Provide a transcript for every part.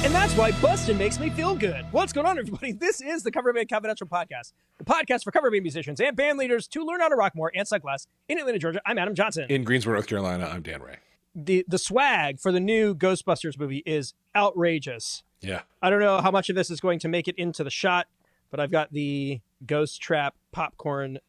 And that's why busting makes me feel good. What's going on, everybody? This is the Cover Band Confidential podcast, the podcast for cover band musicians and band leaders to learn how to rock more and suck less. In Atlanta, Georgia, I'm Adam Johnson. In Greensboro, North Carolina, I'm Dan Ray. The swag for the new Ghostbusters movie is outrageous. Yeah. I don't know how much of this is going to make it into the shot, but I've got the Ghost Trap popcorn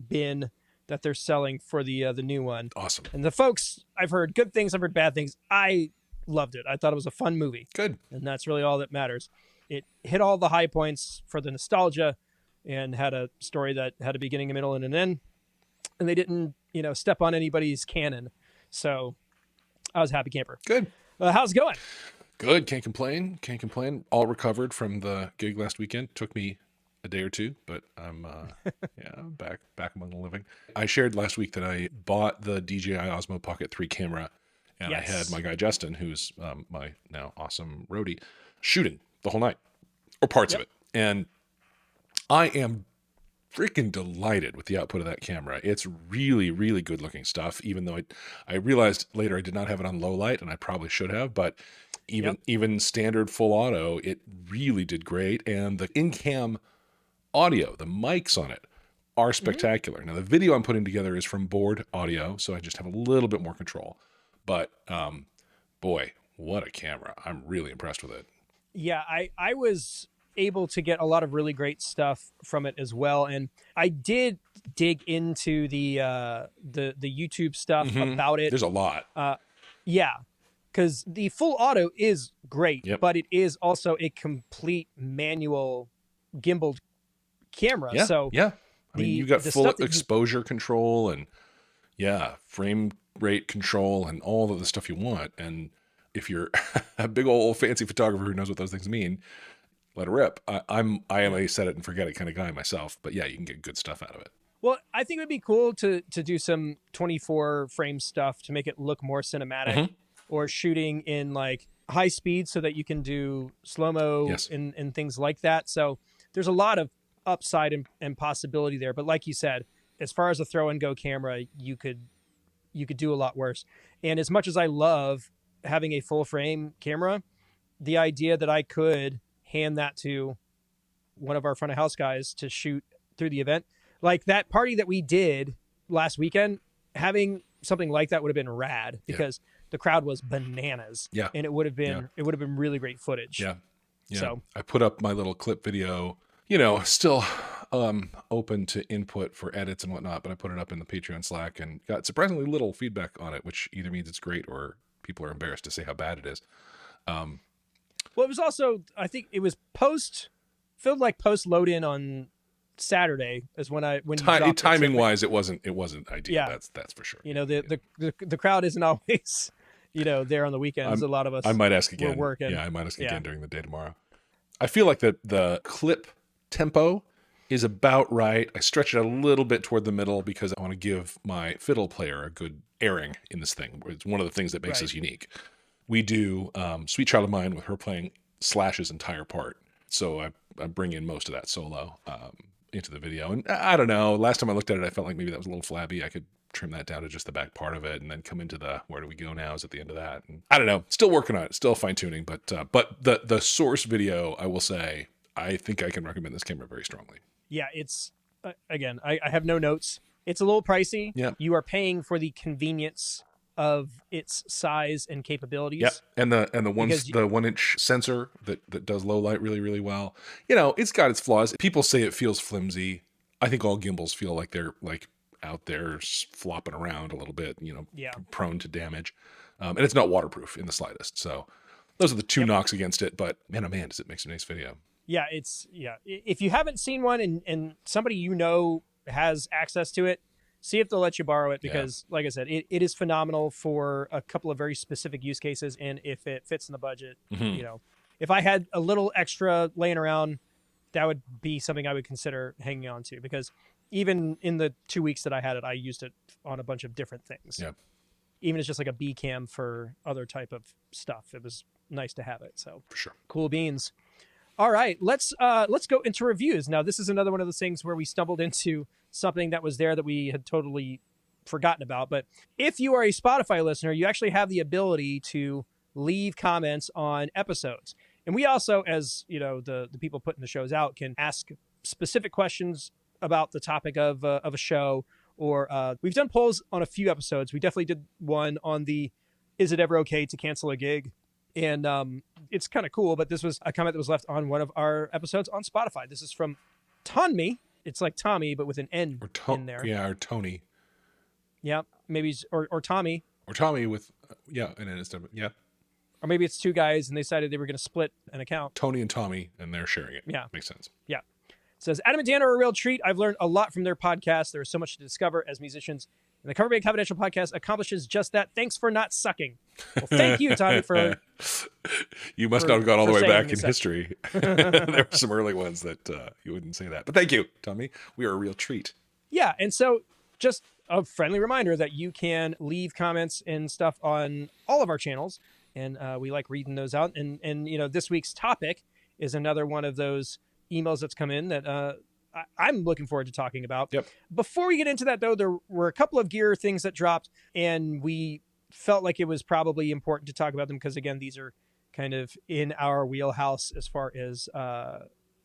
bin that they're selling for the new one. Awesome. And the folks, I've heard good things, I've heard bad things. I loved it. I thought it was a fun movie. Good. And that's really all that matters. It hit all the high points for the nostalgia and had a story that had a beginning, a middle, and an end. And they didn't, step on anybody's canon. So I was a happy camper. Good. How's it going? Good. Can't complain. All recovered from the gig last weekend. Took me a day or two, but I'm back among the living. I shared last week that I bought the DJI Osmo Pocket 3 camera, and yes. I had my guy Justin, who's my now awesome roadie, shooting the whole night, or parts of it. And I am freaking delighted with the output of that camera. It's really, really good looking stuff, even though I realized later I did not have it on low light, and I probably should have, but even standard full auto, it really did great. And the in-cam audio, the mics on it are spectacular. Mm-hmm. Now, the video I'm putting together is from board audio, so I just have a little bit more control. But boy, what a camera. I'm really impressed with it. Yeah, I was able to get a lot of really great stuff from it as well. And I did dig into the YouTube stuff about it. There's a lot. Because the full auto is great, but it is also a complete manual gimbaled camera. Yeah, so I mean, you got full exposure control and frame rate control and all of the stuff you want. And if you're a big old fancy photographer who knows what those things mean, let it rip. I am a set it and forget it kind of guy myself, but yeah, you can get good stuff out of it. Well, I think it would be cool to do some 24 frame stuff to make it look more cinematic, or shooting in like high speed so that you can do slow-mo and things like that. So there's a lot of upside and possibility there. But like you said, as far as a throw and go camera, you could do a lot worse. And as much as I love having a full frame camera, the idea that I could hand that to one of our front of house guys to shoot through the event, like that party that we did last weekend, having something like that would have been rad because the crowd was bananas. Yeah. And it would have been really great footage. Yeah. Yeah. So I put up my little clip video, still open to input for edits and whatnot, but I put it up in the Patreon Slack and got surprisingly little feedback on it, which either means it's great or people are embarrassed to say how bad it is. Well, it was also, I think it was post load in on Saturday is when timing wise, it wasn't ideal. Yeah. That's for sure. The crowd isn't always, there on the weekends. A lot of us, I might ask again. We're working. Yeah, I might ask again during the day tomorrow. I feel like the clip tempo is about right. I stretch it a little bit toward the middle because I want to give my fiddle player a good airing in this thing. It's one of the things that makes us unique. We do Sweet Child of Mine with her playing Slash's entire part. So I bring in most of that solo into the video. And I don't know, last time I looked at it, I felt like maybe that was a little flabby. I could trim that down to just the back part of it and then come into the where do we go now is at the end of that. And I don't know, still working on it, still fine tuning, but the source video, I will say, I think I can recommend this camera very strongly. Yeah, it's again, I have no notes. It's a little pricey. Yeah. You are paying for the convenience of its size and capabilities. Yep. And the 1-inch sensor that does low light really, really well. It's got its flaws. People say it feels flimsy. I think all gimbals feel like they're like out there flopping around a little bit, prone to damage. And it's not waterproof in the slightest. So those are the two knocks against it, but man, oh man, does it make some nice video. Yeah, if you haven't seen one and somebody has access to it, see if they'll let you borrow it because, like I said, it is phenomenal for a couple of very specific use cases. And if it fits in the budget, if I had a little extra laying around, that would be something I would consider hanging on to because even in the 2 weeks that I had it, I used it on a bunch of different things. Yeah. Even as just like a B cam for other type of stuff. It was nice to have it. So for sure. Cool beans. All right, let's go into reviews. Now, this is another one of those things where we stumbled into something that was there that we had totally forgotten about. But if you are a Spotify listener, you actually have the ability to leave comments on episodes. And we also, as the people putting the shows out, can ask specific questions about the topic of a show. Or we've done polls on a few episodes. We definitely did one on the "Is it ever okay to cancel a gig?" And it's kind of cool. But this was a comment that was left on one of our episodes on Spotify. This is from Tonmi. It's like Tommy, but with an N in there. Yeah, or Tony. Yeah, maybe or Tommy. Or Tommy with and then instead of Or maybe it's two guys and they decided they were going to split an account. Tony and Tommy, and they're sharing it. Yeah, makes sense. Yeah. It says, Adam and Dan are a real treat. I've learned a lot from their podcast. There is so much to discover as musicians. And the Cover Band Confidential podcast accomplishes just that. Thanks for not sucking. Well, thank you, Tommy, for... You must not have gone all the way back in history. There were some early ones that you wouldn't say that. But thank you, Tommy. We are a real treat. Yeah, and so just a friendly reminder that you can leave comments and stuff on all of our channels. And we like reading those out. And this week's topic is another one of those emails that's come in that I'm looking forward to talking about. Yep. Before we get into that, though, there were a couple of gear things that dropped, and we felt like it was probably important to talk about them because, again, these are kind of in our wheelhouse as far as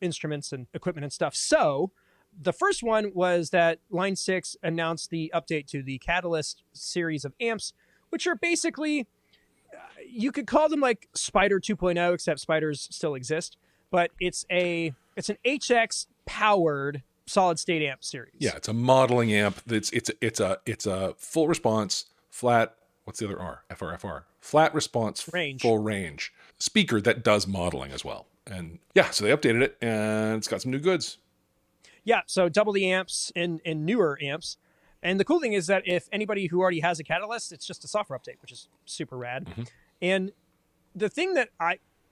instruments and equipment and stuff. So the first one was that Line 6 announced the update to the Catalyst series of amps, which are basically, you could call them like Spider 2.0, except Spiders still exist. But it's an HX powered solid state amp series. Yeah, it's a modeling amp. It's a full response flat. What's the other R? FR. Flat response range. Full range speaker that does modeling as well. And yeah, so they updated it and it's got some new goods. Yeah, so double the amps and newer amps. And the cool thing is that if anybody who already has a Catalyst, it's just a software update, which is super rad. Mm-hmm. And the thing that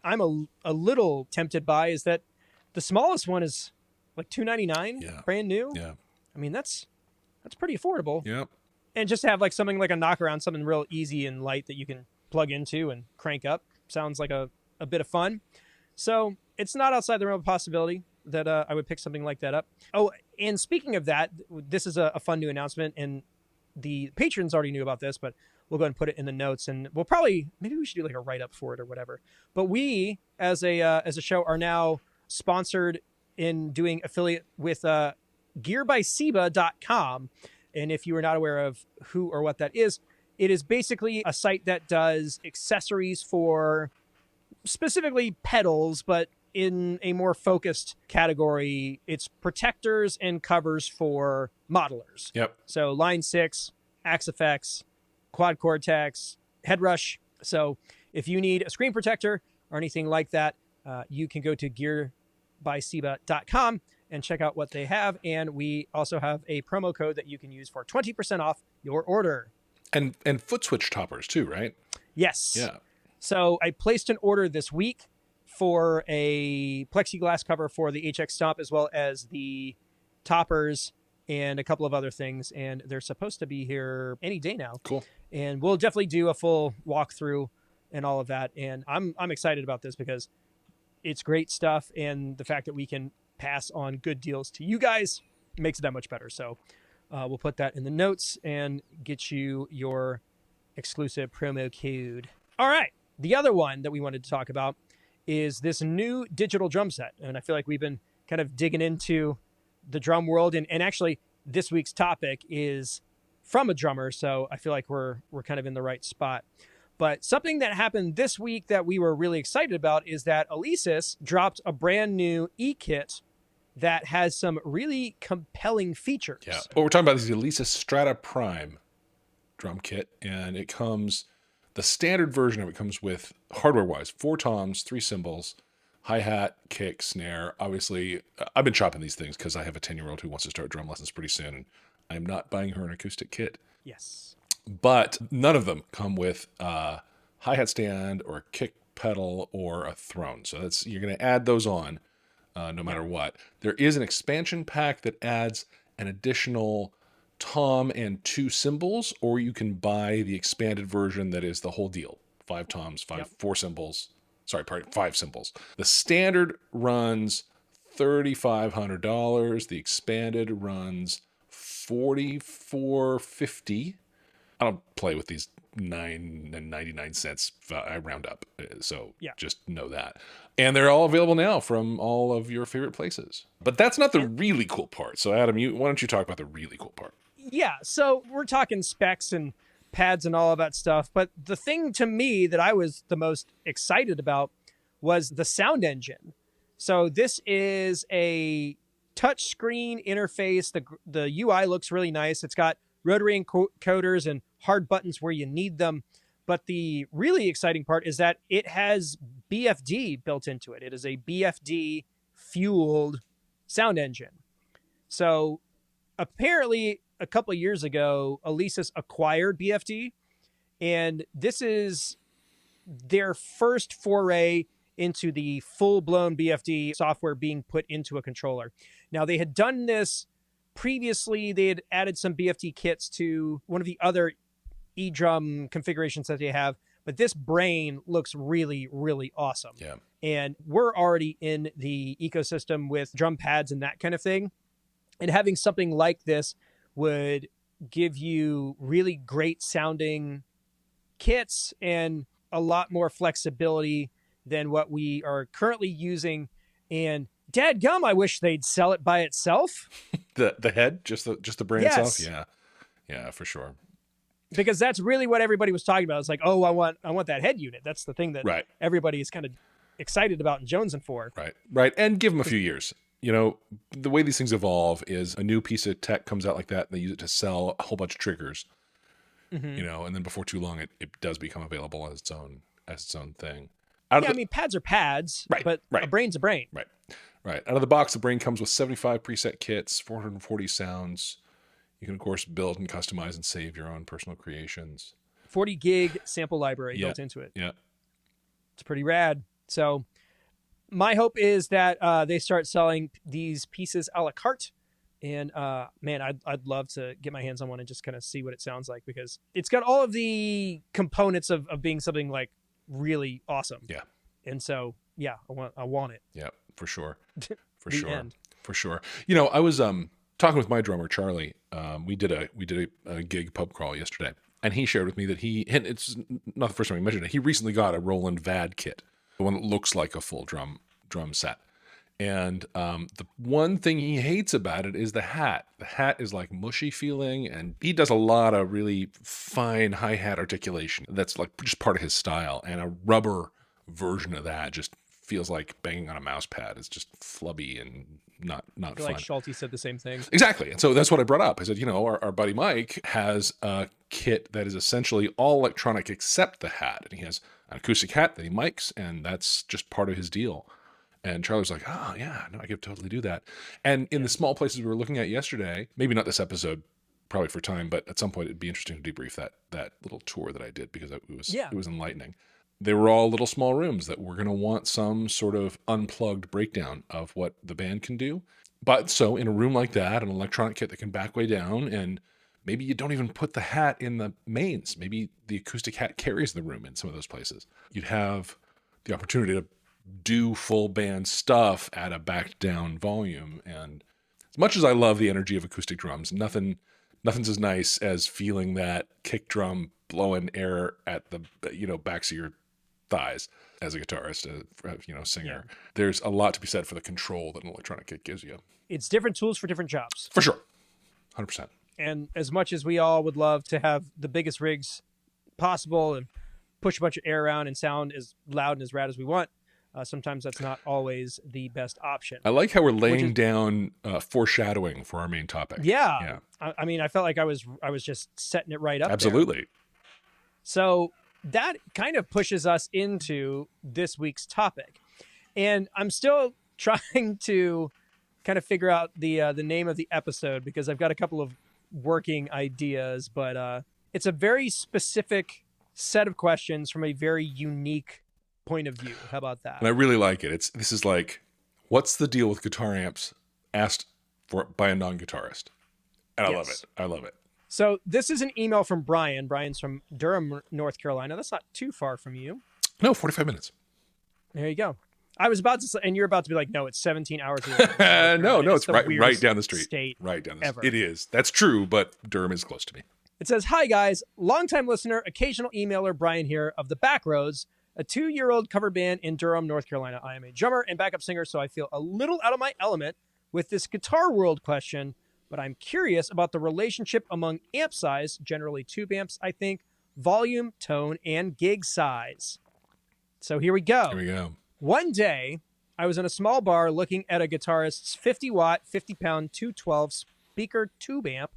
I'm a little tempted by is that the smallest one is like $299, brand new. Yeah, I mean that's pretty affordable. Yeah, and just to have like something like a knockaround, something real easy and light that you can plug into and crank up, sounds like a bit of fun. So it's not outside the realm of possibility that I would pick something like that up. Oh, and speaking of that, this is a fun new announcement, and the patrons already knew about this, but we'll go ahead and put it in the notes, and we'll maybe we should do like a write-up for it or whatever. But we, as a show, are now sponsored in doing affiliate with gearbyseba.com. And if you are not aware of who or what that is, it is basically a site that does accessories for specifically pedals, but in a more focused category. It's protectors and covers for modelers. Yep. So Line 6, Axe FX, Quad Cortex, Headrush. So if you need a screen protector or anything like that, you can go to gearbyseba.com and check out what they have. And we also have a promo code that you can use for 20% off your order. And foot switch toppers too, right? Yes. Yeah. So I placed an order this week for a plexiglass cover for the HX Stomp, as well as the toppers and a couple of other things. And they're supposed to be here any day now. Cool. And we'll definitely do a full walkthrough and all of that. And I'm excited about this because it's great stuff. And the fact that we can pass on good deals to you guys makes it that much better. So we'll put that in the notes and get you your exclusive promo code. All right. The other one that we wanted to talk about is this new digital drum set. And I feel like we've been kind of digging into the drum world. And actually, this week's topic is from a drummer. So I feel like we're kind of in the right spot. But something that happened this week that we were really excited about is that Alesis dropped a brand new E-kit that has some really compelling features. Yeah. What we're talking about is the Alesis Strata Prime drum kit. And it comes... The standard version of it comes with, hardware-wise, 4 toms, 3 cymbals, hi-hat, kick, snare. Obviously, I've been shopping these things because I have a 10-year-old who wants to start drum lessons pretty soon, and I'm not buying her an acoustic kit. Yes. But none of them come with a hi-hat stand or a kick pedal or a throne. So you're going to add those on no matter what. There is an expansion pack that adds an additional tom and 2 cymbals, or you can buy the expanded version that is the whole deal. 5 toms, 4 cymbals. 5 cymbals. The standard runs $3,500. The expanded runs $4,450. I don't play with these $9.99. I round up. So yeah. just know that. And they're all available now from all of your favorite places. But that's not the really cool part. So Adam, why don't you talk about the really cool part? Yeah. So we're talking specs and pads and all of that stuff. But the thing to me that I was the most excited about was the sound engine. So this is a touchscreen interface. The UI looks really nice. It's got rotary encoders and hard buttons where you need them. But the really exciting part is that it has BFD built into it. It is a BFD fueled sound engine. So apparently a couple of years ago, Alesis acquired BFD, and this is their first foray into the full-blown BFD software being put into a controller. Now, they had done this previously. They had added some BFD kits to one of the other eDrum configurations that they have, but this brain looks really, really awesome. Yeah. And we're already in the ecosystem with drum pads and that kind of thing. And having something like this would give you really great sounding kits and a lot more flexibility than what we are currently using. And dadgum, I wish they'd sell it by itself. the head, just the brain itself. Yeah, for sure. Because that's really what everybody was talking about. It's like, oh, I want that head unit. That's the thing that everybody is kind of excited about and jonesing for. Right. And give them a few years. You know, the way these things evolve is a new piece of tech comes out like that, and they use it to sell a whole bunch of triggers. You know, and then before too long, it does become available as its own thing. I mean, pads are pads, but a brain's a brain. Right. Out of the box, the brain comes with 75 preset kits, 440 sounds. You can, of course, build and customize and save your own personal creations. 40 gig sample library built into it. Yeah. It's pretty rad. So my hope is that they start selling these pieces a la carte. And man, I'd love to get my hands on one and just kind of see what it sounds like, because it's got all of the components of being something like really awesome. Yeah. And so, yeah, I want it. Yeah, for sure. For The sure. end. For sure. You know, I was talking with my drummer, Charlie. We did a gig pub crawl yesterday, and he shared with me that and it's not the first time he mentioned it. He recently got a Roland VAD kit, the one that looks like a full drum set. And the one thing he hates about it is the hat. The hat is like mushy feeling, and he does a lot of really fine hi-hat articulation. That's like just part of his style. And a rubber version of that just feels like banging on a mouse pad. It's just flubby and not fun. Like Schulte said the same thing. Exactly. And so that's what I brought up. I said, you know, our buddy Mike has a kit that is essentially all electronic except the hat. And he has an acoustic hat that he mics, and that's just part of his deal. And Charlie was like, oh, yeah, no, I could totally do that. And in the small places we were looking at yesterday, maybe not this episode, probably for time, but at some point it'd be interesting to debrief that little tour that I did, because it was enlightening. They were all little small rooms that were going to want some sort of unplugged breakdown of what the band can do. But so in a room like that, an electronic kit that can back way down, and maybe you don't even put the hat in the mains. Maybe the acoustic hat carries the room in some of those places. You'd have the opportunity to do full band stuff at a backed down volume. And as much as I love the energy of acoustic drums, nothing's as nice as feeling that kick drum blowing air at the backs of your thighs as a guitarist, singer. Yeah. There's a lot to be said for the control that an electronic kit gives you. It's different tools for different jobs. For sure. 100%. And as much as we all would love to have the biggest rigs possible and push a bunch of air around and sound as loud and as rad as we want, sometimes that's not always the best option. I like how we're laying down foreshadowing for our main topic. Yeah. I mean, I felt like I was just setting it right up. Absolutely. There. So that kind of pushes us into this week's topic. And I'm still trying to kind of figure out the name of the episode, because I've got a couple of working ideas, but it's a very specific set of questions from a very unique point of view. How about that? And I really like it. This is like, what's the deal with guitar amps asked for by a non-guitarist? And I love it. So this is an email from Brian. Brian's from Durham, North Carolina. That's not too far from you. No, 45 minutes. There you go. I was about to say, and you're about to be like, no, it's 17 hours away. No, it's right down the street. State right down the ever. street. It is. That's true, but Durham is close to me. It says, "Hi guys, longtime listener, occasional emailer, Brian here of the Backroads, a 2-year-old cover band in Durham, North Carolina. I am a drummer and backup singer, so I feel a little out of my element with this Guitar World question, but I'm curious about the relationship among amp size, generally tube amps, I think, volume, tone, and gig size." So here we go. Here we go. One day, I was in a small bar looking at a guitarist's 50-watt, 50-pound, 212 speaker tube amp,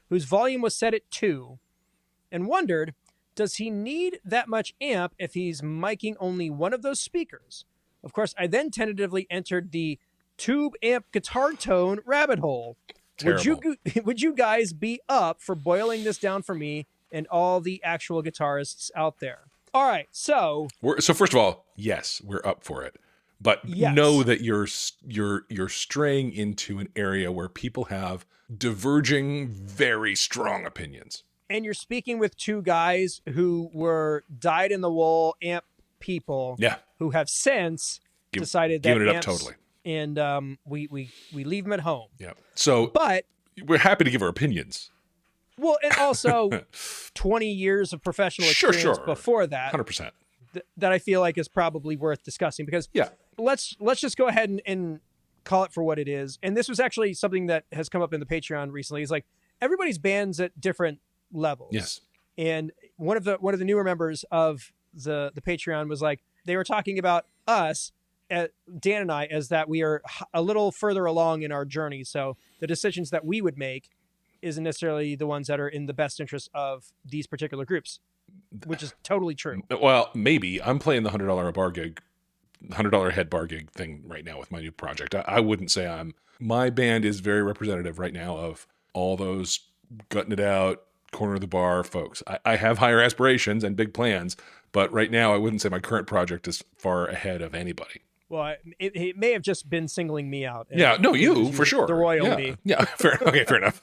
whose volume was set at 2, and wondered, does he need that much amp if he's miking only one of those speakers? Of course, I then tentatively entered the tube amp guitar tone rabbit hole. Would you guys be up for boiling this down for me and all the actual guitarists out there? All right, so first of all, yes, we're up for it. But know that you're straying into an area where people have diverging, very strong opinions. And you're speaking with two guys who were dyed-in-the-wool amp people who have since decided that giving it amps, up totally. And we leave them at home. Yeah. So but we're happy to give our opinions. Well, and also 20 years of professional experience before that. 100%. That I feel like is probably worth discussing because let's just go ahead and call it for what it is. And this was actually something that has come up in the Patreon recently. It's like everybody's band's at different levels. Yes. And one of the newer members of the Patreon was like, they were talking about us, Dan and I, as that we are a little further along in our journey. So the decisions that we would make isn't necessarily the ones that are in the best interest of these particular groups, which is totally true. Well, maybe I'm playing the $100 head bar gig thing right now with my new project. I wouldn't say my band is very representative right now of all those gutting it out, corner of the bar folks. I have higher aspirations and big plans, but right now I wouldn't say my current project is far ahead of anybody. Well, it may have just been singling me out. Yeah, no, you for sure. The royalty. Yeah, fair. Okay, fair enough.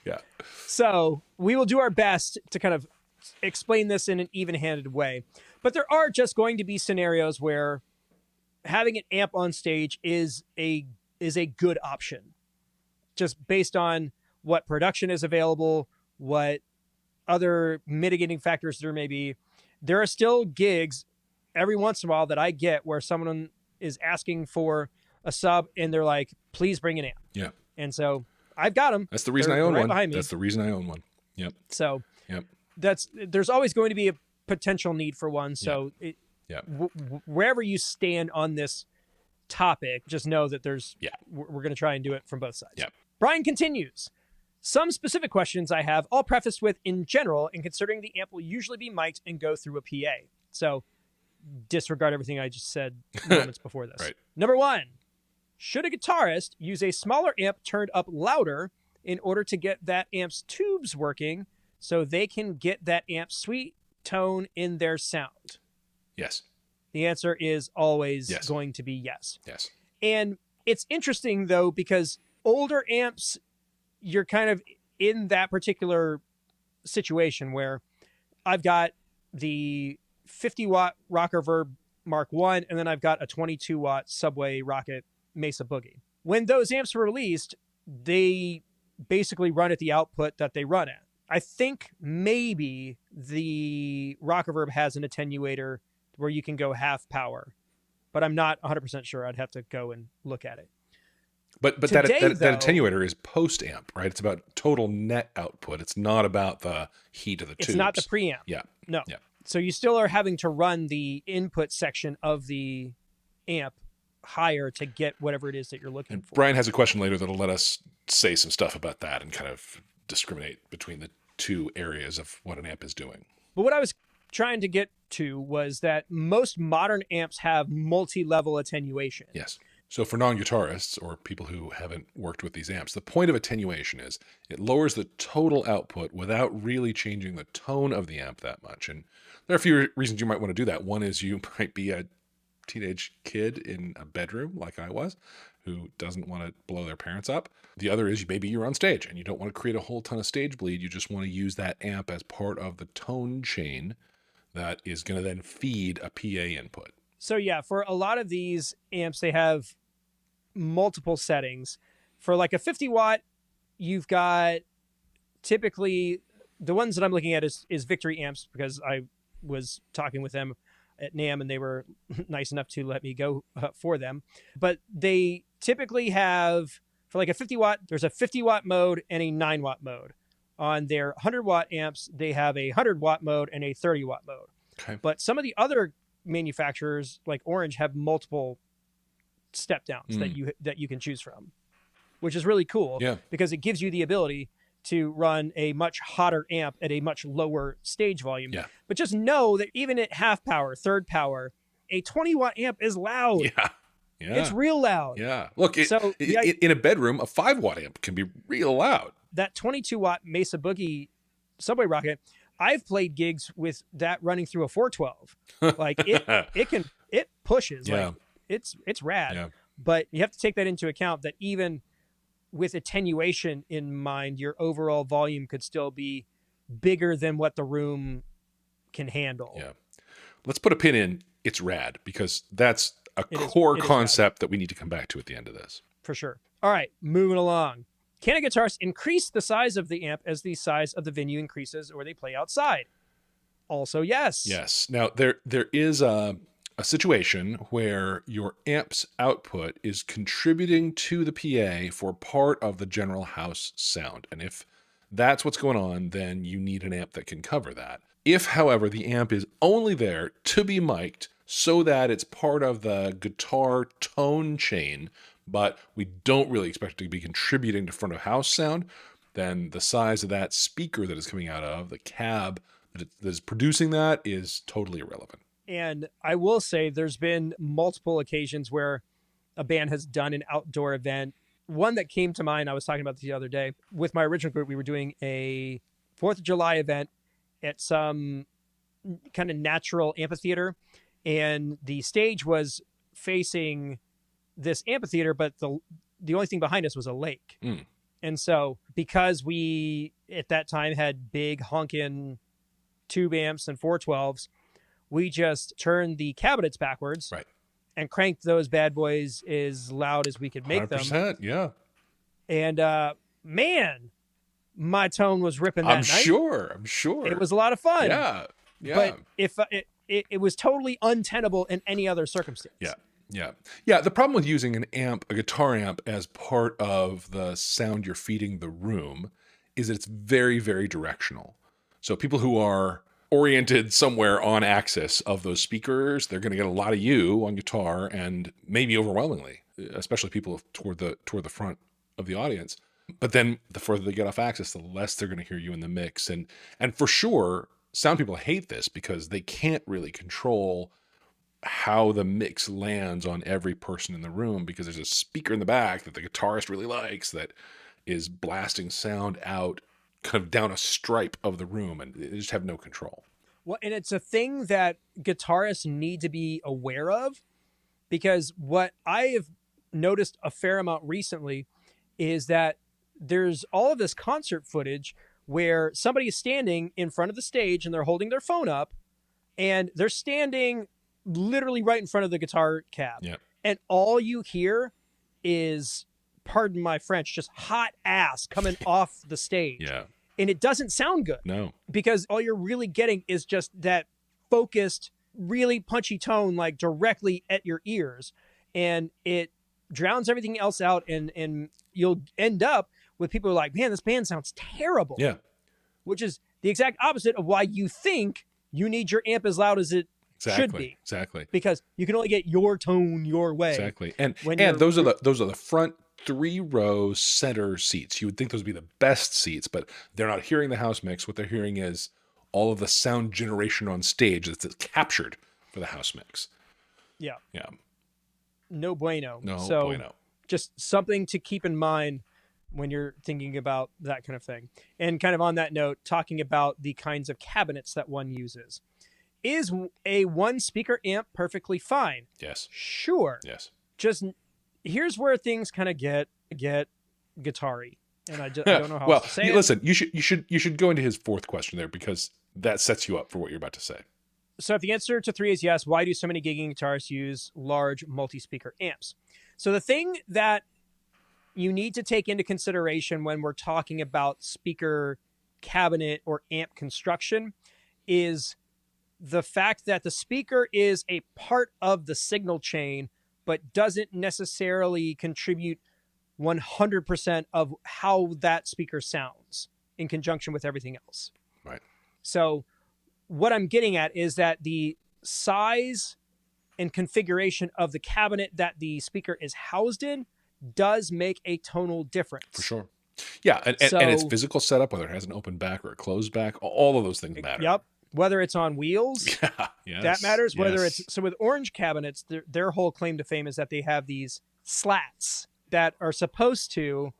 Yeah. So we will do our best to kind of explain this in an even-handed way. But there are just going to be scenarios where having an amp on stage is a good option, just based on what production is available, what other mitigating factors there may be. There are still gigs every once in a while that I get where someone is asking for a sub and they're like, please bring an amp. Yeah. And so I've got them. That's the reason I own one. That's the reason I own one. Yep. So there's always going to be a potential need for one. So wherever you stand on this topic, just know that we're going to try and do it from both sides. Yeah. Brian continues. Some specific questions I have, all prefaced with in general, and considering the amp will usually be mic'd and go through a PA. So disregard everything I just said moments before this. Right. Number 1, should a guitarist use a smaller amp turned up louder in order to get that amp's tubes working so they can get that amp's sweet tone in their sound? Yes. The answer is always going to be yes. Yes. And it's interesting, though, because older amps, you're kind of in that particular situation where I've got the 50-watt Rocker Verb Mark I, and then I've got a 22-watt Subway Rocket Mesa Boogie. When those amps were released, they basically run at the output that they run at. I think maybe the Rocker Verb has an attenuator where you can go half power, but I'm not 100% sure. I'd have to go and look at it. But that attenuator is post amp, right? It's about total net output. It's not about the heat of the tubes. It's not the preamp. Yeah. No. Yeah. So you still are having to run the input section of the amp higher to get whatever it is that you're looking for. Brian has a question later that'll let us say some stuff about that and kind of discriminate between the two areas of what an amp is doing. But what I was trying to get to was that most modern amps have multi-level attenuation. Yes. So for non-guitarists or people who haven't worked with these amps, the point of attenuation is it lowers the total output without really changing the tone of the amp that much. And there are a few reasons you might want to do that. One is you might be a teenage kid in a bedroom like I was who doesn't want to blow their parents up. The other is maybe you're on stage and you don't want to create a whole ton of stage bleed. You just want to use that amp as part of the tone chain that is going to then feed a PA input. So yeah, for a lot of these amps, they have multiple settings. For like a 50 watt, you've got typically the ones that I'm looking at is Victory amps, because I was talking with them at NAMM and they were nice enough to let me go for them. But they typically have, for like a 50 watt, there's a 50 watt mode and a 9 watt mode. On their 100 watt amps, they have a 100 watt mode and a 30 watt mode. Okay. But some of the other manufacturers, like Orange, have multiple step downs that you can choose from, which is really cool. Yeah. Because it gives you the ability to run a much hotter amp at a much lower stage volume. Yeah. But just know that even at half power, third power, a 20 watt amp is loud. Yeah. Yeah. It's real loud. Yeah. Look, So, in a bedroom, a 5 watt amp can be real loud. That 22 watt Mesa Boogie Subway Rocket, I've played gigs with that running through a 412. Like it pushes. Yeah. Like it's rad. Yeah. But you have to take that into account, that even with attenuation in mind, your overall volume could still be bigger than what the room can handle. Yeah. Let's put a pin in it's rad, because that's a core concept that we need to come back to at the end of this. For sure. All right, moving along. Can a guitarist increase the size of the amp as the size of the venue increases or they play outside? Also, yes. Yes. Now, there is a situation where your amp's output is contributing to the PA for part of the general house sound. And if that's what's going on, then you need an amp that can cover that. If, however, the amp is only there to be mic'd so that it's part of the guitar tone chain, but we don't really expect it to be contributing to front of house sound, then the size of that speaker that is coming out of the cab that is producing that is totally irrelevant. And I will say there's been multiple occasions where a band has done an outdoor event. One that came to mind, I was talking about this the other day. With my original group, we were doing a 4th of July event at some kind of natural amphitheater. And the stage was facing this amphitheater, but the only thing behind us was a lake. And so because we at that time had big honkin' tube amps and 412s, we just turned the cabinets backwards, right, and cranked those bad boys as loud as we could make 100%, them. Yeah. And man, my tone was ripping that night. I'm sure. It was a lot of fun. Yeah. But if it was totally untenable in any other circumstance. Yeah. The problem with using an amp, a guitar amp, as part of the sound you're feeding the room is that it's very, very directional. So people who are oriented somewhere on axis of those speakers, they're going to get a lot of you on guitar, and maybe overwhelmingly, especially people toward the front of the audience. But then the further they get off axis, the less they're going to hear you in the mix. And for sure, sound people hate this because they can't really control how the mix lands on every person in the room, because there's a speaker in the back that the guitarist really likes that is blasting sound out kind of down a stripe of the room, and they just have no control. Well, and it's a thing that guitarists need to be aware of, because what I have noticed a fair amount recently is that there's all of this concert footage where somebody is standing in front of the stage and they're holding their phone up, and they're standing literally right in front of the guitar cab. Yeah. And all you hear is, pardon my French, just hot ass coming off the stage. Yeah. And it doesn't sound good. No. Because all you're really getting is just that focused, really punchy tone, like directly at your ears. And it drowns everything else out. And you'll end up with people who are like, man, this band sounds terrible. Yeah. Which is the exact opposite of why you think you need your amp as loud as it should be. Exactly. Because you can only get your tone your way. Exactly. And those are the front 3-row center seats. You would think those would be the best seats, but they're not hearing the house mix. What they're hearing is all of the sound generation on stage that's captured for the house mix. Yeah. Yeah. No bueno. No so bueno. Just something to keep in mind when you're thinking about that kind of thing. And kind of on that note, talking about the kinds of cabinets that one uses. Is a one speaker amp perfectly fine? Yes. Sure. Yes. Just here's where things kind of get guitar-y. And I don't know how else to say it. Listen, you should go into his fourth question there, because that sets you up for what you're about to say. So if the answer to 3 is yes, why do so many gigging guitarists use large multi-speaker amps? So the thing that you need to take into consideration when we're talking about speaker cabinet or amp construction is the fact that the speaker is a part of the signal chain, but doesn't necessarily contribute 100% of how that speaker sounds in conjunction with everything else. Right. So what I'm getting at is that the size and configuration of the cabinet that the speaker is housed in does make a tonal difference. For sure. Yeah, and its physical setup, whether it has an open back or a closed back, all of those things matter. Yep. Whether it's on wheels, that matters. Whether it's so with orange cabinets, their whole claim to fame is that they have these slats that are supposed to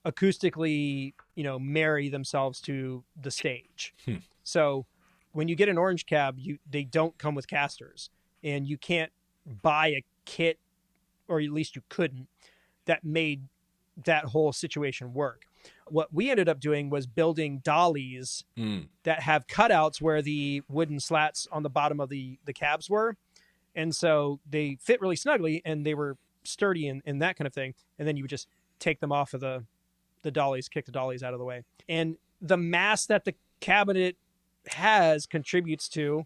acoustically, marry themselves to the stage. So when you get an orange cab, they don't come with casters, and you can't buy a kit, or at least you couldn't, that made that whole situation work. What we ended up doing was building dollies that have cutouts where the wooden slats on the bottom of the cabs were. And so they fit really snugly, and they were sturdy and that kind of thing. And then you would just take them off of the dollies, kick the dollies out of the way. And the mass that the cabinet has contributes to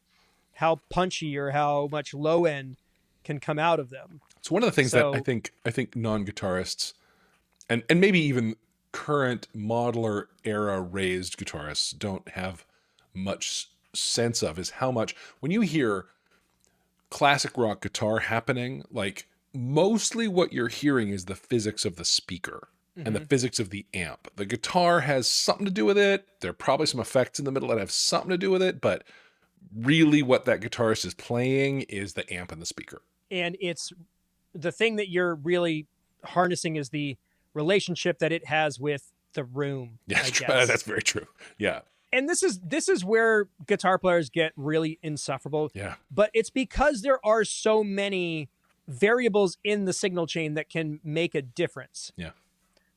how punchy or how much low end can come out of them. It's one of the things that I think non-guitarists and maybe even current modeler era raised guitarists don't have much sense of is how much, when you hear classic rock guitar happening, like mostly what you're hearing is the physics of the speaker and the physics of the amp. The guitar has something to do with it. There are probably some effects in the middle that have something to do with it, but really what that guitarist is playing is the amp and the speaker. And it's the thing that you're really harnessing is the relationship that it has with the room. Yeah, that's very true. Yeah. And this is where guitar players get really insufferable. Yeah. But it's because there are so many variables in the signal chain that can make a difference. Yeah.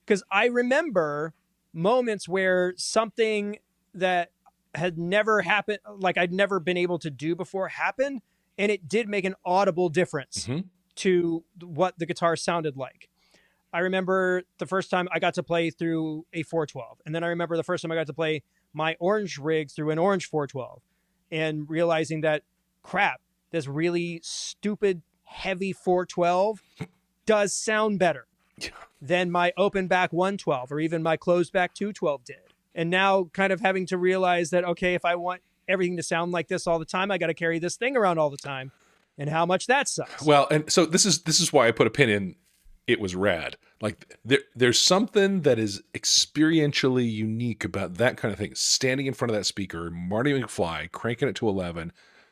Because I remember moments where something that had never happened, like I'd never been able to do before, happened, and it did make an audible difference to what the guitar sounded like. I remember the first time I got to play through a 412, and then I remember the first time I got to play my orange rig through an orange 412, and realizing that, crap, this really stupid, heavy 412 does sound better than my open back 112 or even my closed back 212 did. And now kind of having to realize that, okay, if I want everything to sound like this all the time, I got to carry this thing around all the time, and how much that sucks. Well, and so this is why I put a pin in it was rad. Like there's something that is experientially unique about that kind of thing. Standing in front of that speaker, Marty McFly cranking it to 11,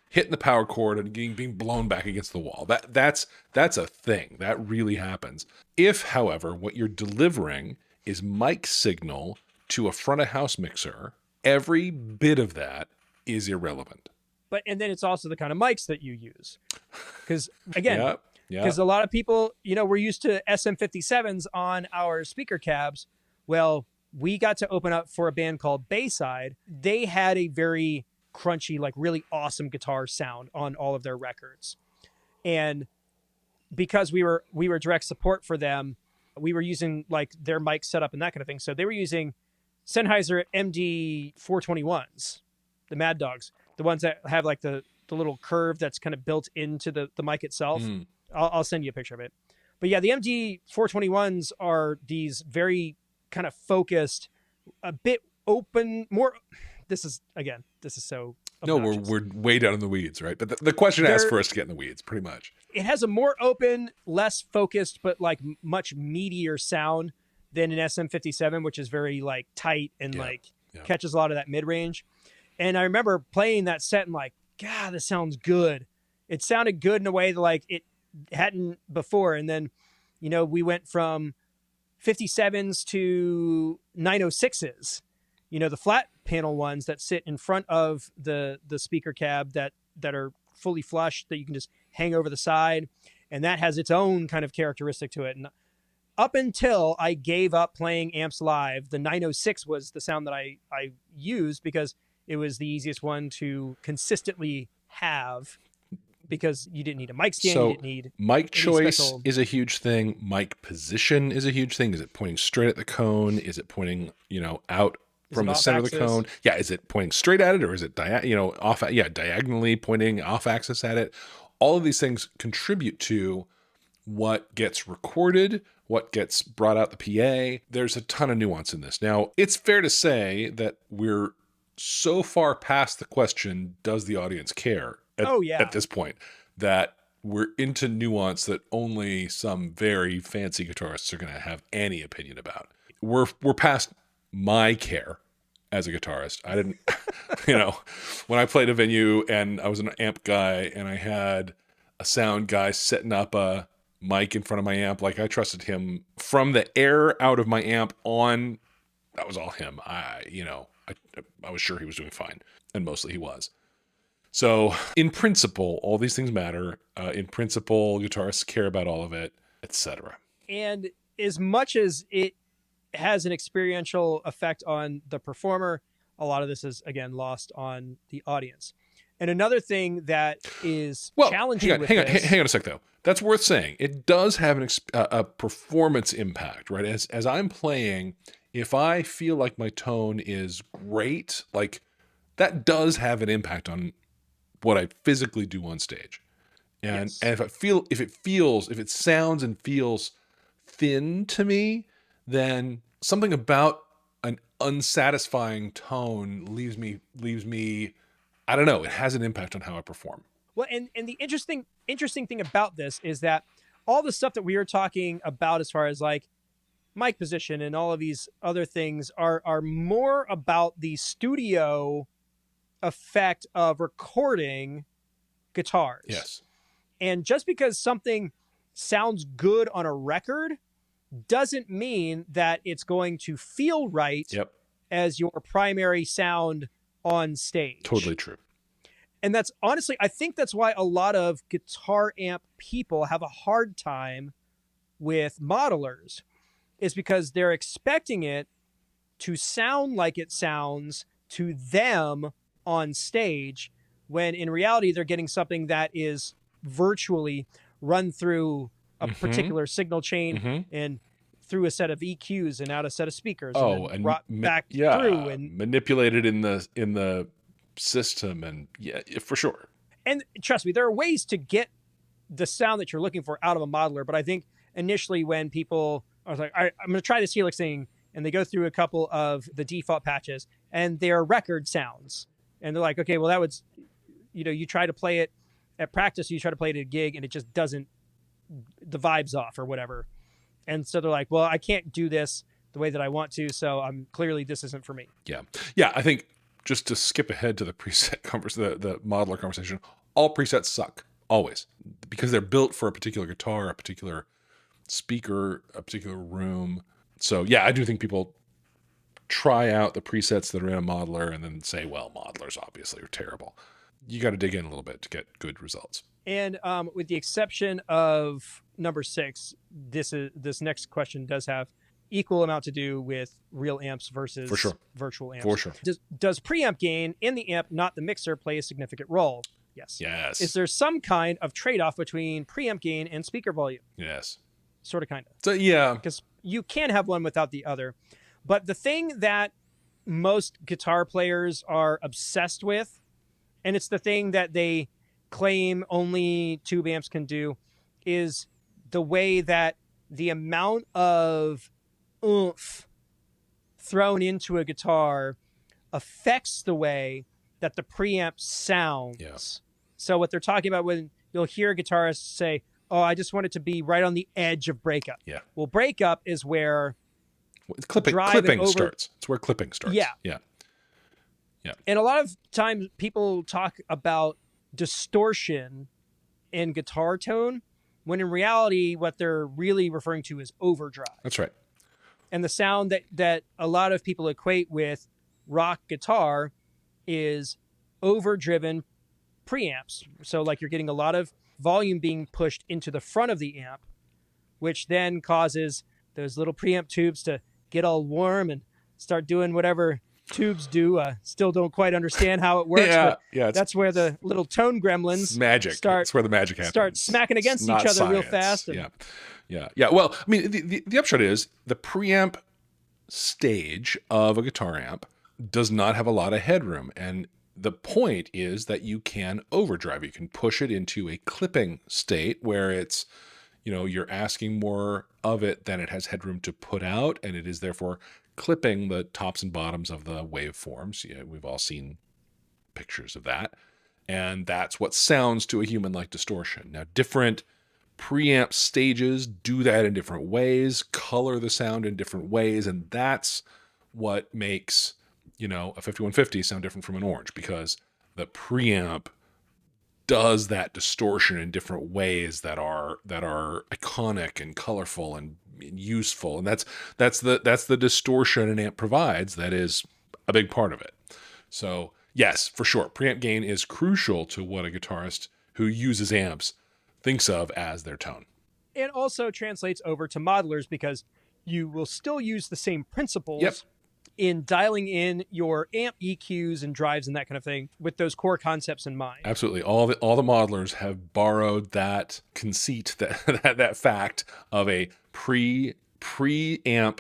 hitting the power cord and being blown back against the wall. That's a thing. That really happens. If, however, what you're delivering is mic signal to a front of house mixer, every bit of that is irrelevant. And then it's also the kind of mics that you use. Because again, yeah. Because a lot of people, we're used to SM57s on our speaker cabs. Well, we got to open up for a band called Bayside. They had a very crunchy, like really awesome guitar sound on all of their records. And because we were direct support for them, we were using like their mic setup and that kind of thing. So they were using Sennheiser MD 421s, the Mad Dogs, the ones that have like the little curve that's kind of built into the mic itself. I'll send you a picture of it. But yeah, the MD 421s are these very kind of focused, a bit open, more. This is so obnoxious. No, we're way down in the weeds, right? But the question asks for us to get in the weeds, pretty much. It has a more open, less focused, but like much meatier sound than an SM57, which is very like tight and catches a lot of that mid range. And I remember playing that set and like, God, this sounds good. It sounded good in a way that like it hadn't before. And then, we went from 57s to 906s, the flat panel ones that sit in front of the speaker cab that are fully flush that you can just hang over the side. And that has its own kind of characteristic to it. And up until I gave up playing amps live, the 906 was the sound that I used because it was the easiest one to consistently have, because you didn't need a mic stand. So you didn't need mic choice is a huge thing. Mic position is a huge thing. Is it pointing straight at the cone? Is it pointing, out from the center of the cone. Yeah, is it pointing straight at it, or is it diagonally pointing off axis at it? All of these things contribute to what gets recorded, what gets brought out the PA. There's a ton of nuance in this. Now, it's fair to say that we're so far past the question, does the audience care at this point, that we're into nuance that only some very fancy guitarists are going to have any opinion about. We're past my care as a guitarist. I didn't, when I played a venue and I was an amp guy and I had a sound guy setting up a mic in front of my amp, like I trusted him from the air out of my amp on. That was all him. I was sure he was doing fine, and mostly he was. So in principle, all these things matter. In principle, guitarists care about all of it, etc. And as much as it has an experiential effect on the performer, a lot of this is, again, lost on the audience. And another thing that is challenging hang on a sec, though. That's worth saying. It does have a performance impact, right? As I'm playing, if I feel like my tone is great, like that does have an impact on what I physically do on stage. And if it sounds and feels thin to me, then something about an unsatisfying tone leaves me, I don't know, it has an impact on how I perform. Well, and the interesting thing about this is that all the stuff that we are talking about as far as like mic position and all of these other things are more about the studio effect of recording guitars. Yes. And just because something sounds good on a record doesn't mean that it's going to feel right as your primary sound on stage. Totally true. And that's honestly, I think that's why a lot of guitar amp people have a hard time with modelers, is because they're expecting it to sound like it sounds to them on stage, when in reality, they're getting something that is virtually run through a particular signal chain and through a set of EQs and out a set of speakers. And brought back through and manipulated in the system, and for sure. And trust me, there are ways to get the sound that you're looking for out of a modeler. But I think initially when people are like, I'm going to try this Helix thing, and they go through a couple of the default patches and they're record sounds, and they're like, okay, well that was, you try to play it at practice, you try to play it at a gig, and it just doesn't, the vibe's off or whatever. And so they're like, well, I can't do this the way that I want to, so clearly this isn't for me. Yeah. I think just to skip ahead to the preset the modeler conversation, all presets suck, always, because they're built for a particular guitar, a particular speaker, a particular room. So yeah, I do think people try out the presets that are in a modeler and then say, well, modelers obviously are terrible. You got to dig in a little bit to get good results. And with the exception of number 6, this next question does have equal amount to do with real amps versus virtual amps. For sure. Does preamp gain in the amp, not the mixer, play a significant role? Yes. Is there some kind of trade-off between preamp gain and speaker volume? Yes. Sort of, kind of. So yeah. Because you can have one without the other. But the thing that most guitar players are obsessed with, and it's the thing that they claim only tube amps can do, is the way that the amount of oomph thrown into a guitar affects the way that the preamp sounds. Yeah. So what they're talking about when you'll hear a guitarist say, oh, I just want it to be right on the edge of breakup. Yeah. Well, breakup is where clipping starts. It's where clipping starts. Yeah. And a lot of times people talk about distortion in guitar tone, when in reality, what they're really referring to is overdrive. That's right. And the sound that a lot of people equate with rock guitar is overdriven preamps. So like you're getting a lot of volume being pushed into the front of the amp, which then causes those little preamp tubes to get all warm and start doing whatever tubes do. Still don't quite understand how it works. But that's where the little tone gremlins magic. That's where the magic happens. Start smacking against each other science. Real fast. And... Yeah. Well, I mean, the upshot is the preamp stage of a guitar amp does not have a lot of headroom. And the point is that you can overdrive. You can push it into a clipping state where it's, you're asking more of it than it has headroom to put out, and it is therefore clipping the tops and bottoms of the waveforms. Yeah, we've all seen pictures of that. And that's what sounds to a human-like distortion. Now, different preamp stages do that in different ways, color the sound in different ways, and that's what makes, a 5150 sound different from an orange, because the preamp does that distortion in different ways that are iconic and colorful and useful. And that's the distortion an amp provides that is a big part of it. So yes, for sure, preamp gain is crucial to what a guitarist who uses amps thinks of as their tone. It also translates over to modelers because you will still use the same principles in dialing in your amp EQs and drives and that kind of thing with those core concepts in mind. Absolutely. All the modelers have borrowed that conceit, that fact of a preamp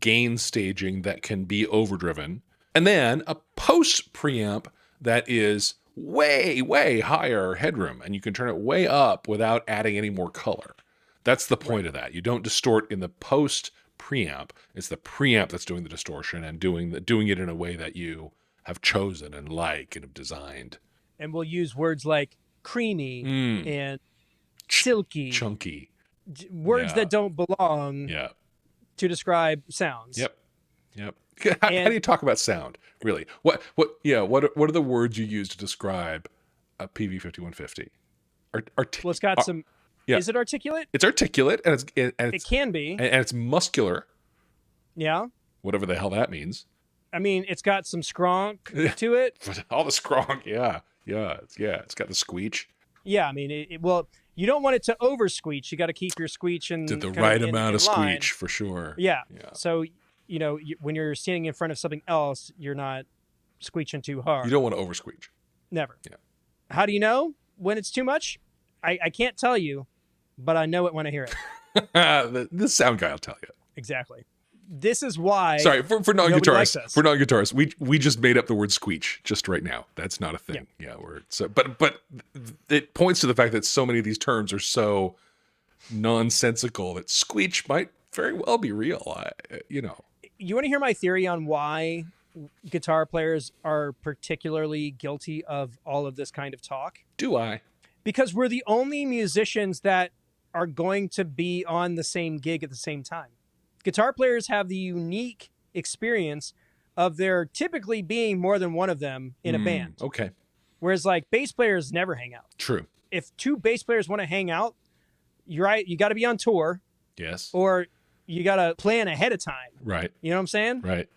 gain staging that can be overdriven, and then a post preamp that is way, way higher headroom, and you can turn it way up without adding any more color. That's the point of that. You don't distort in the post preamp. It's the preamp that's doing the distortion and doing it in a way that you have chosen and like and have designed. And we'll use words like creamy and silky, chunky, words that don't belong to describe sounds. Yep. How do you talk about sound, really? What are the words you use to describe a PV5150? Well, it's got some. Yeah. Is it articulate? It's articulate, and it can be, and it's muscular. Yeah. Whatever the hell that means. I mean, it's got some skronk to it. All the skronk, yeah. It's got the squeach. Yeah, I mean, well, you don't want it to over squeach. You got to keep your squeach in the right amount of squeach for sure. Yeah. So when you're standing in front of something else, you're not squeaching too hard. You don't want to over squeach. Never. Yeah. How do you know when it's too much? I can't tell you, but I know it when I hear it. The sound guy will tell you. Exactly. This is why. Sorry, for non-guitarists, we just made up the word squeach just right now. That's not a thing. Yeah, but it points to the fact that so many of these terms are so nonsensical that squeach might very well be real. You want to hear my theory on why guitar players are particularly guilty of all of this kind of talk? Do I? Because we're the only musicians that are going to be on the same gig at the same time. Guitar players have the unique experience of there typically being more than one of them in a band. Okay. Whereas like bass players never hang out. True. If two bass players want to hang out, you're right. You got to be on tour. Yes. Or you got to plan ahead of time. Right. You know what I'm saying? Right.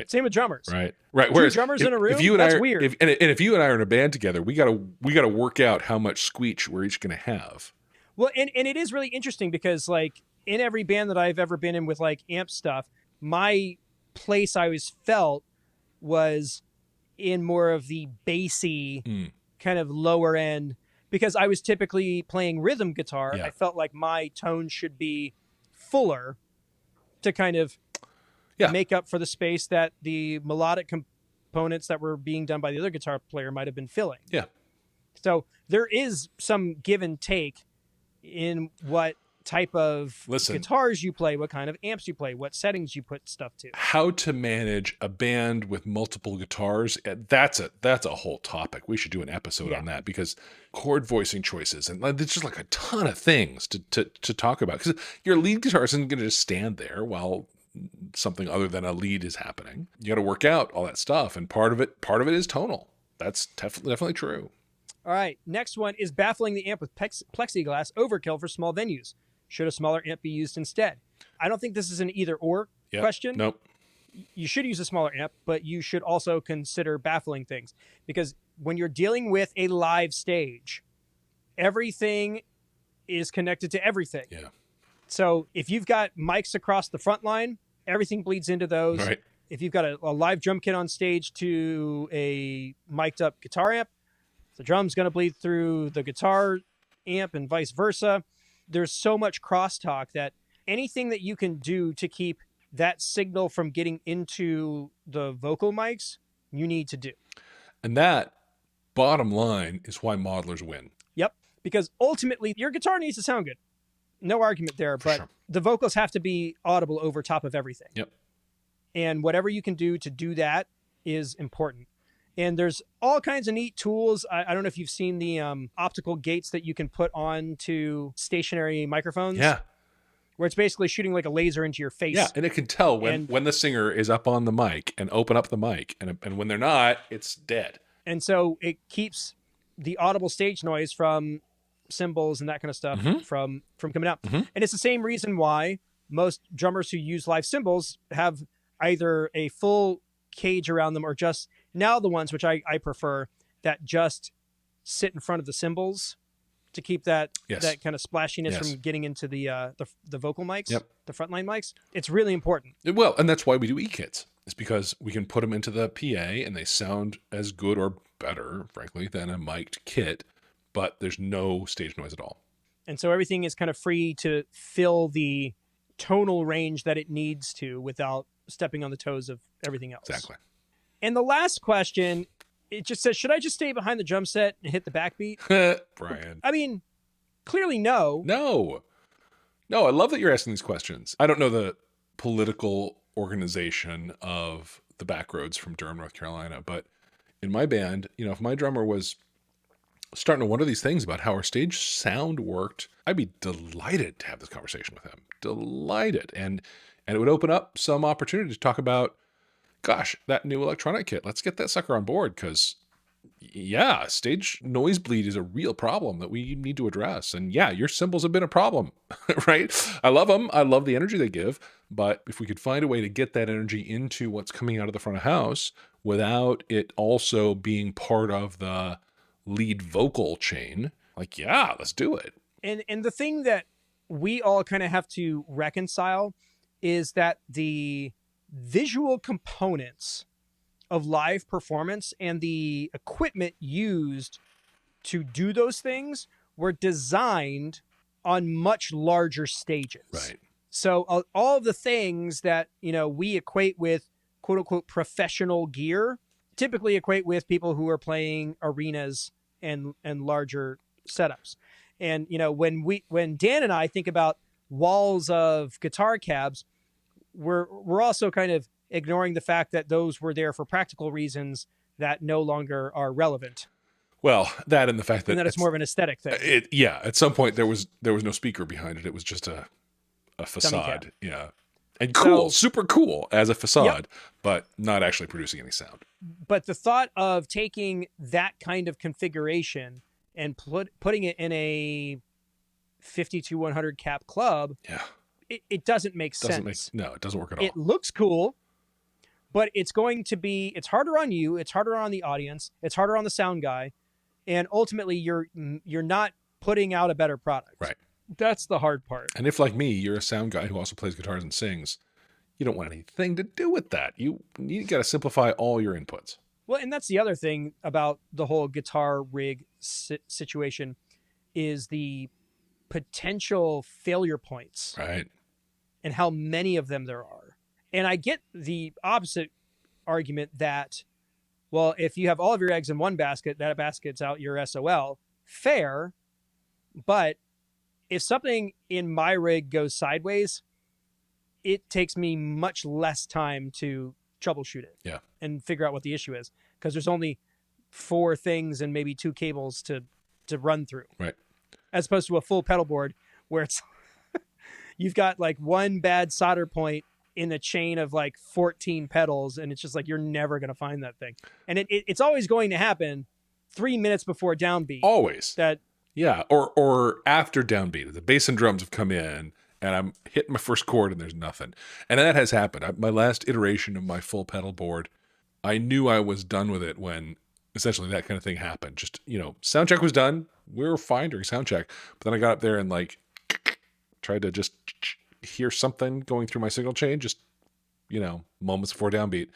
Same with drummers. Right. Whereas drummers in a room, that's weird. If you and I are in a band together, we gotta work out how much squeach we're each gonna have. Well, and it is really interesting because like in every band that I've ever been in with like amp stuff, my place I always felt was in more of the bassy kind of lower end because I was typically playing rhythm guitar. I felt like my tone should be fuller to kind of make up for the space that the melodic components that were being done by the other guitar player might have been filling. Yeah. So there is some give and take in what type of guitars you play, what kind of amps you play, what settings you put stuff to. How to manage a band with multiple guitars, that's a whole topic. We should do an episode on that because chord voicing choices and there's just like a ton of things to talk about because your lead guitarist isn't going to just stand there while something other than a lead is happening. You got to work out all that stuff, and part of it is tonal. That's definitely true. All right, next one is baffling the amp with plexiglass overkill for small venues. Should a smaller amp be used instead? I don't think this is an either or question. Nope. You should use a smaller amp, but you should also consider baffling things because when you're dealing with a live stage, everything is connected to everything. Yeah. So if you've got mics across the front line, everything bleeds into those. Right. If you've got a live drum kit on stage to a mic'd up guitar amp, the drum's going to bleed through the guitar amp and vice versa. There's so much crosstalk that anything that you can do to keep that signal from getting into the vocal mics, you need to do. And that, bottom line, is why modelers win. Yep. Because ultimately, your guitar needs to sound good. No argument there, but sure. The vocals have to be audible over top of everything. Yep. And whatever you can do to do that is important. And there's all kinds of neat tools. I don't know if you've seen the optical gates that you can put on to stationary microphones. Yeah. Where it's basically shooting like a laser into your face. Yeah, and it can tell when the singer is up on the mic and open up the mic. And when they're not, it's dead. And so it keeps the audible stage noise from cymbals and that kind of stuff from coming out. And it's the same reason why most drummers who use live cymbals have either a full cage around them or just now the ones which I prefer that just sit in front of the cymbals to keep that kind of splashiness from getting into the vocal mics, the frontline mics. It's really important. Well, and that's why we do e-kits. It's because we can put them into the PA and they sound as good or better, frankly, than a mic'd kit, but there's no stage noise at all. And so everything is kind of free to fill the tonal range that it needs to without stepping on the toes of everything else. Exactly. And the last question, it just says, should I just stay behind the drum set and hit the backbeat? Brian. I mean, clearly no. No, I love that you're asking these questions. I don't know the political organization of the Backroads from Durham, North Carolina, but in my band, if my drummer was starting to wonder these things about how our stage sound worked, I'd be delighted to have this conversation with him. Delighted. And it would open up some opportunity to talk about, gosh, that new electronic kit. Let's get that sucker on board because, yeah, stage noise bleed is a real problem that we need to address. And yeah, your cymbals have been a problem, right? I love them. I love the energy they give. But if we could find a way to get that energy into what's coming out of the front of house without it also being part of the lead vocal chain, like, yeah, let's do it. And the thing that we all kind of have to reconcile is that the visual components of live performance and the equipment used to do those things were designed on much larger stages. Right. So all of the things that, we equate with quote unquote professional gear typically equate with people who are playing arenas and larger setups. And, when Dan and I think about walls of guitar cabs, we're also kind of ignoring the fact that those were there for practical reasons that no longer are relevant. Well, that and the fact that it's more of an aesthetic thing. At some point there was no speaker behind it. It was just a facade. Yeah. And cool, super cool as a facade, but not actually producing any sound. But the thought of taking that kind of configuration and putting it in a 50 to 100 cap club, it doesn't make sense. No, it doesn't work at all. It looks cool, but it's harder on you. It's harder on the audience. It's harder on the sound guy. And ultimately you're not putting out a better product. Right. That's the hard part. And if, like me, you're a sound guy who also plays guitars and sings, you don't want anything to do with that. You got to simplify all your inputs. Well, and that's the other thing about the whole guitar rig situation is the potential failure points. Right. And how many of them there are. And I get the opposite argument that, well, if you have all of your eggs in one basket, that basket's out your SOL. Fair. But if something in my rig goes sideways, it takes me much less time to troubleshoot it and figure out what the issue is, because there's only 4 things and maybe 2 cables to run through. Right. As opposed to a full pedal board where it's you've got like one bad solder point in a chain of like 14 pedals, and it's just like you're never going to find that thing. And it's always going to happen 3 minutes before downbeat. Always. Yeah, or after downbeat. The bass and drums have come in, and I'm hitting my first chord, and there's nothing. And that has happened. My last iteration of my full pedal board, I knew I was done with it when essentially that kind of thing happened. Just, sound check was done. We were fine during sound check. But then I got up there and like tried to just hear something going through my signal chain, just, moments before downbeat,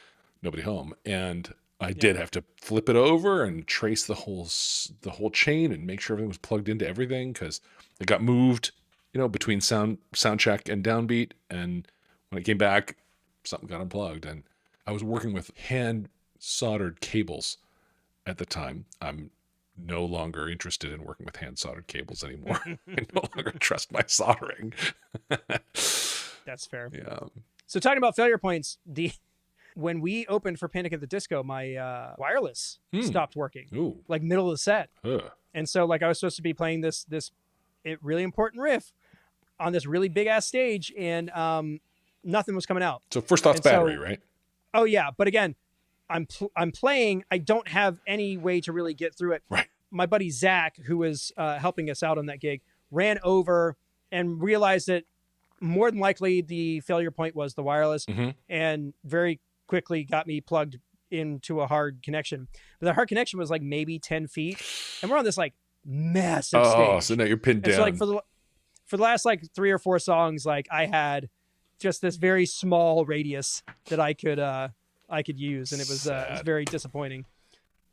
nobody home. And I did have to flip it over and trace the whole chain and make sure everything was plugged into everything, because it got moved, between sound check and downbeat. And when it came back, something got unplugged. And I was working with hand soldered cables at the time. I'm no longer interested in working with hand soldered cables anymore. I no longer trust my soldering. That's fair. Yeah. So talking about failure points, when we opened for Panic at the Disco, my wireless stopped working. Ooh. Like middle of the set. Ugh. And so like I was supposed to be playing this really important riff on this really big ass stage, and nothing was coming out. So first off, battery, right? Oh yeah, but again, I'm playing. I don't have any way to really get through it. Right. My buddy Zach, who was helping us out on that gig, ran over and realized that more than likely the failure point was the wireless, and very quickly got me plugged into a hard connection. But the hard connection was like maybe 10 feet, and we're on this like massive stage. Oh, so now you're pinned down. So like for the last like 3 or 4 songs, like I had just this very small radius that I could use, and it was very disappointing.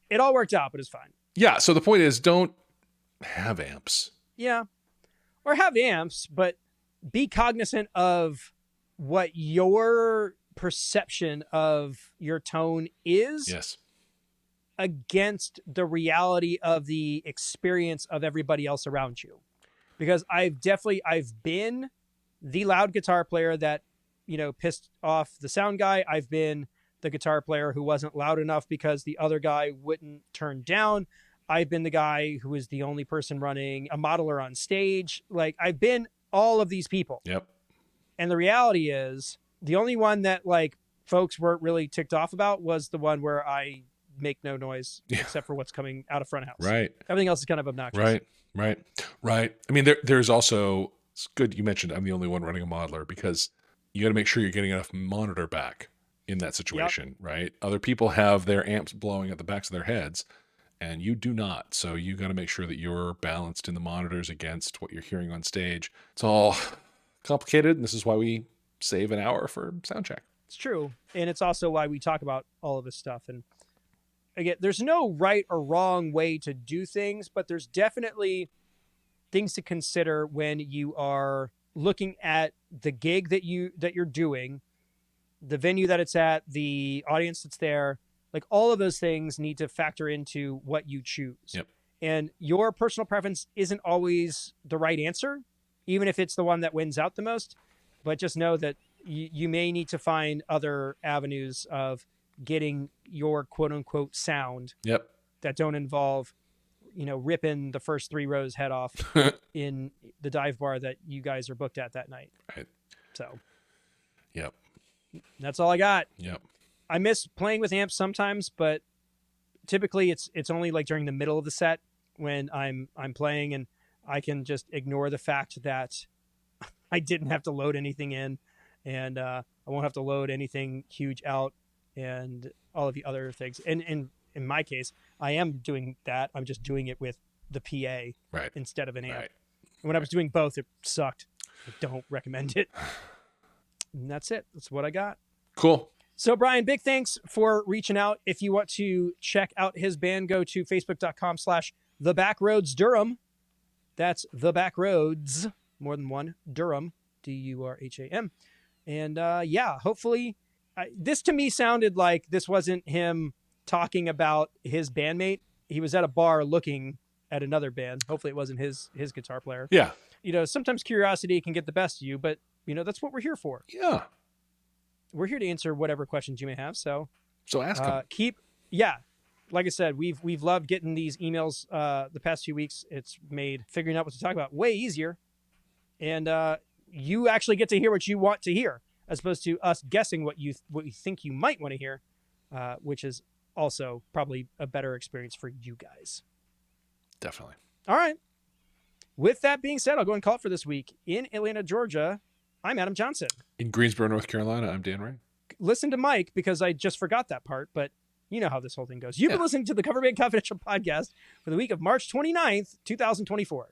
It all worked out, but it's fine. Yeah. So the point is, don't have amps. Yeah, or have amps, but be cognizant of what your perception of your tone is. Yes. Against the reality of the experience of everybody else around you. Because I've been the loud guitar player that, pissed off the sound guy. I've been the guitar player who wasn't loud enough because the other guy wouldn't turn down. I've been the guy who was the only person running a modeler on stage. Like, I've been all of these people. Yep. And the reality is, the only one that like folks weren't really ticked off about was the one where I make no noise except for what's coming out of front house. Right. Everything else is kind of obnoxious. Right. I mean, there's also, it's good you mentioned I'm the only one running a modeler, because you got to make sure you're getting enough monitor back in that situation, right? Other people have their amps blowing at the backs of their heads, and you do not. So you got to make sure that you're balanced in the monitors against what you're hearing on stage. It's all complicated, and this is why we save an hour for sound check. It's true. And it's also why we talk about all of this stuff. And again, there's no right or wrong way to do things, but there's definitely things to consider when you are looking at the gig that you're doing, the venue that it's at, the audience that's there. Like, all of those things need to factor into what you choose. Yep. And your personal preference isn't always the right answer, even if it's the one that wins out the most. But just know that you may need to find other avenues of getting your quote unquote sound that don't involve, ripping the first 3 rows head off in the dive bar that you guys are booked at that night. Right. So, yep. That's all I got. Yep. I miss playing with amps sometimes, but typically it's only like during the middle of the set when I'm playing, and I can just ignore the fact that I didn't have to load anything in, and I won't have to load anything huge out, and all of the other things. And in my case, I am doing that. I'm just doing it with the PA instead of an amp. Right. And when I was doing both, it sucked. I don't recommend it. And that's it. That's what I got. Cool. So, Brian, big thanks for reaching out. If you want to check out his band, go to facebook.com/thebackroadsdurham. That's The Backroads, more than one, Durham, Durham. And hopefully, this to me sounded like this wasn't him talking about his bandmate. He was at a bar looking at another band. Hopefully it wasn't his guitar player. Yeah. Sometimes curiosity can get the best of you, but that's what we're here for. Yeah. We're here to answer whatever questions you may have. So ask them. Like I said, we've loved getting these emails the past few weeks. It's made figuring out what to talk about way easier. And you actually get to hear what you want to hear, as opposed to us guessing what you think you might want to hear, which is also probably a better experience for you guys. Definitely. All right. With that being said, I'll go and call it for this week. In Atlanta, Georgia, I'm Adam Johnson. In Greensboro, North Carolina, I'm Dan Ray. Listen to Mike, because I just forgot that part, but you know how this whole thing goes. You've been listening to the Cover Band Confidential podcast for the week of March 29th, 2024.